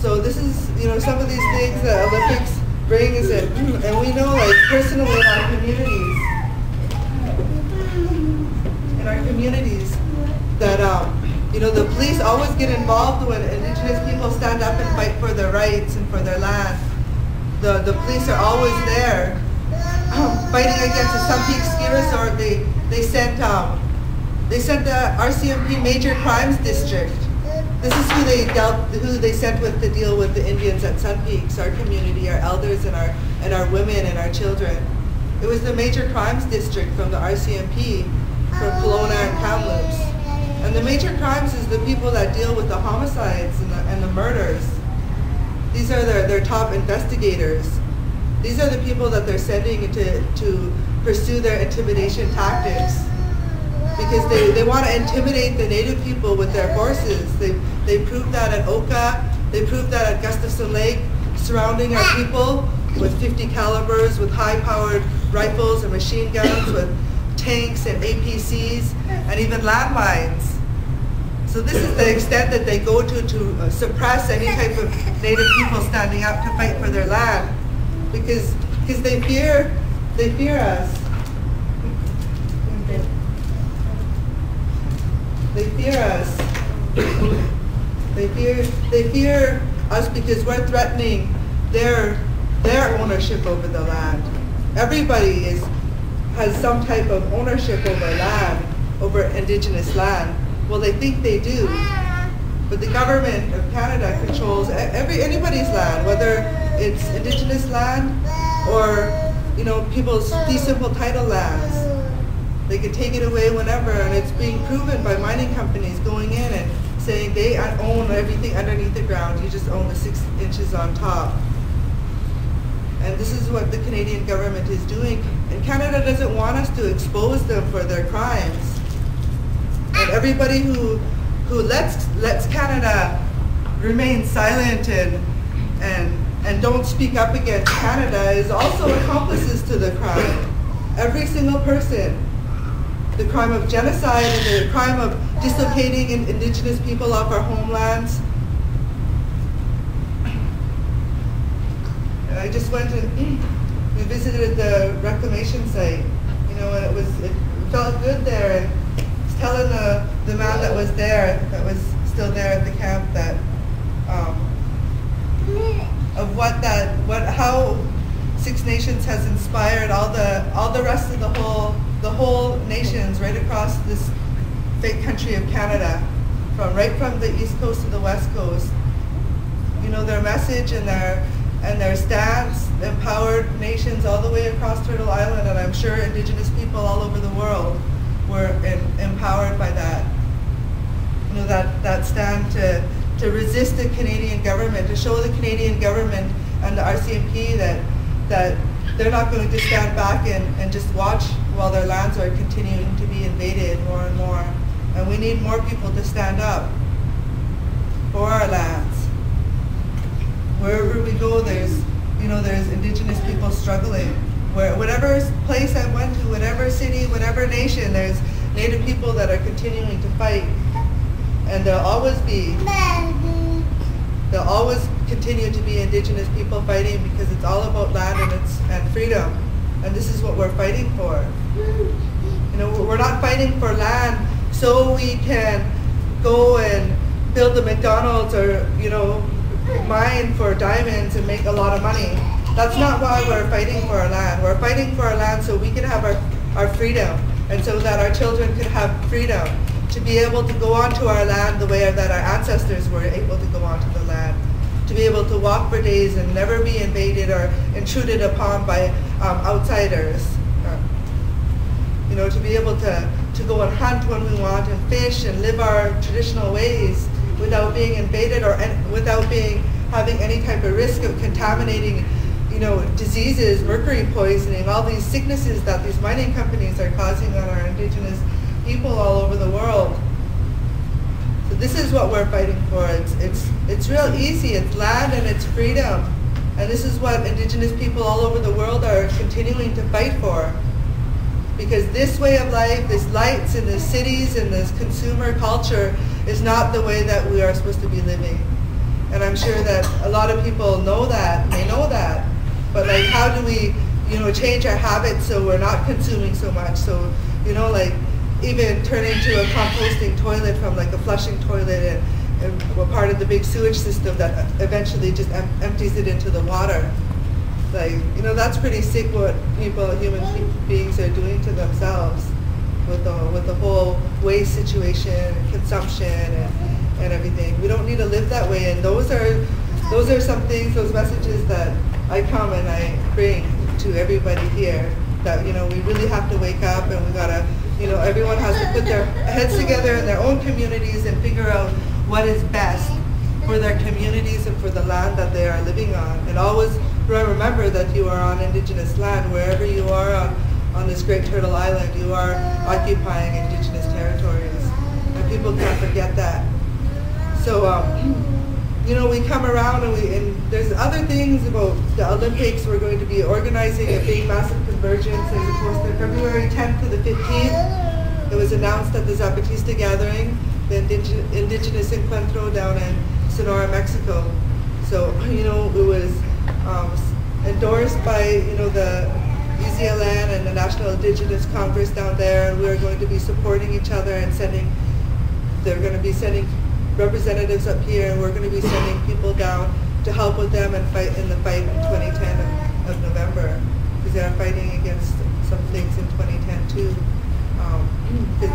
So this is, you know, some of these things that Olympics brings, and we know, like, personally in our communities, that, you know, the police always get involved when Indigenous people stand up and fight for their rights and for their land. The police are always there fighting against the Sunpeak Ski Resort. They sent the RCMP Major Crimes District. This is who they sent with to deal with the Indians at Sun Peaks, our community, our elders, and our women and our children. It was the Major Crimes District from the RCMP from Kelowna and Kamloops. And the Major Crimes is the people that deal with the homicides and the murders. These are their top investigators. These are the people that they're sending to pursue their intimidation tactics, because they want to intimidate the Native people with their forces. They proved that at Oka. They proved that at Gustafson Lake, surrounding our people with 50 calibers, with high-powered rifles and machine guns, with tanks and APCs, and even landmines. So this is the extent that they go to suppress any type of Native people standing up to fight for their land, because they fear us. They fear us. They fear us because we're threatening their ownership over the land. Everybody has some type of ownership over land, over Indigenous land. Well, they think they do, but the government of Canada controls anybody's land, whether it's Indigenous land or, you know, people's fee simple title lands. They can take it away whenever, and it's being proven by mining companies going in and saying they own everything underneath the ground. You just own the 6 inches on top. And this is what the Canadian government is doing. And Canada doesn't want us to expose them for their crimes. And everybody who lets Canada remain silent and don't speak up against Canada is also accomplices to the crime. Every single person. The crime of genocide and the crime of dislocating Indigenous people off our homelands. And I just went and we visited the reclamation site, you know, and it felt good there. And I was telling the man that was there, that was still there at the camp, that of how Six Nations has inspired all the rest of the whole nations right across this big country of Canada, right from the east coast to the west coast. You know, their message and their stance empowered nations all the way across Turtle Island, and I'm sure Indigenous people all over the world were empowered by that. You know, that stand to resist the Canadian government, to show the Canadian government and the RCMP that they're not going to stand back and just watch while their lands are continuing to be invaded more and more. And we need more people to stand up for our lands. Wherever we go, there's Indigenous people struggling. Whatever place I went to, whatever city, whatever nation, there's Native people that are continuing to fight. And there'll always continue to be Indigenous people fighting, because it's all about land and freedom. And this is what we're fighting for. You know, we're not fighting for land so we can go and build a McDonald's or, you know, mine for diamonds and make a lot of money. That's not why we're fighting for our land. We're fighting for our land so we can have our freedom, and so that our children can have freedom to be able to go onto our land the way that our ancestors were able to go onto the land, to be able to walk for days and never be invaded or intruded upon by outsiders. You know, to be able to go and hunt when we want and fish and live our traditional ways without being invaded or without having any type of risk of contaminating, you know, diseases, mercury poisoning, all these sicknesses that these mining companies are causing on our Indigenous people all over the world. So this is what we're fighting for. It's real easy. It's land and it's freedom. And this is what Indigenous people all over the world are continuing to fight for. Because this way of life, this lights in the cities and this consumer culture is not the way that we are supposed to be living. And I'm sure that a lot of people know that, they know that, but like how do we, you know, change our habits so we're not consuming so much? So, you know, like even turn into a composting toilet from like a flushing toilet and we're part of the big sewage system that eventually just empties it into the water. Like, you know, that's pretty sick what people, human beings are doing to themselves with the whole waste situation and consumption and everything. We don't need to live that way, and those are some things, those messages that I come and I bring to everybody here, that, you know, we really have to wake up, and we gotta, you know, everyone has to put their heads together in their own communities and figure out what is best for their communities and for the land that they are living on. And always remember that you are on Indigenous land. Wherever you are on this Great Turtle Island, you are occupying Indigenous territories, and people can't forget that. So, you know, we come around and there's other things about the Olympics. We're going to be organizing a big massive convergence as opposed to February 10th to the 15th. It was announced at the Zapatista gathering, the Indigenous Encuentro down in Sonora, Mexico. So, you know, it was endorsed by, you know, the EZLN and the National Indigenous Congress down there, and we are going to be supporting each other and they're going to be sending representatives up here, and we're going to be sending people down to help with them and fight in the fight in 2010 of November, because they are fighting against some things in 2010 too, because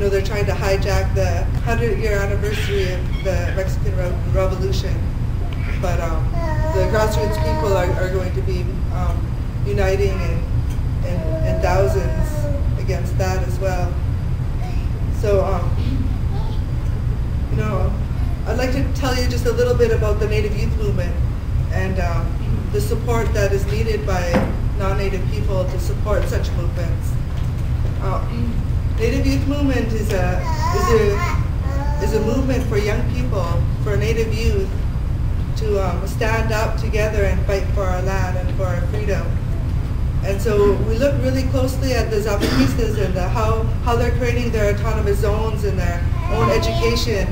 they're trying to hijack the 100-year anniversary of the Mexican Revolution. But the grassroots people are going to be uniting in thousands against that as well. So, you know, I'd like to tell you just a little bit about the Native Youth Movement and the support that is needed by non-Native people to support such movements. Native Youth Movement is a movement for young people, for Native youth, to stand up together and fight for our land and for our freedom. And so we look really closely at the Zapatistas and how they're creating their autonomous zones and their own education,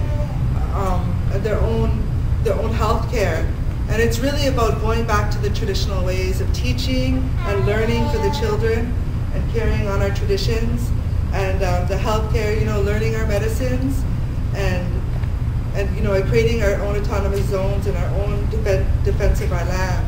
and their own health care. And it's really about going back to the traditional ways of teaching and learning for the children and carrying on our traditions, and the health care, you know, learning our medicines, and you know, creating our own autonomous zones and our own defense of our land.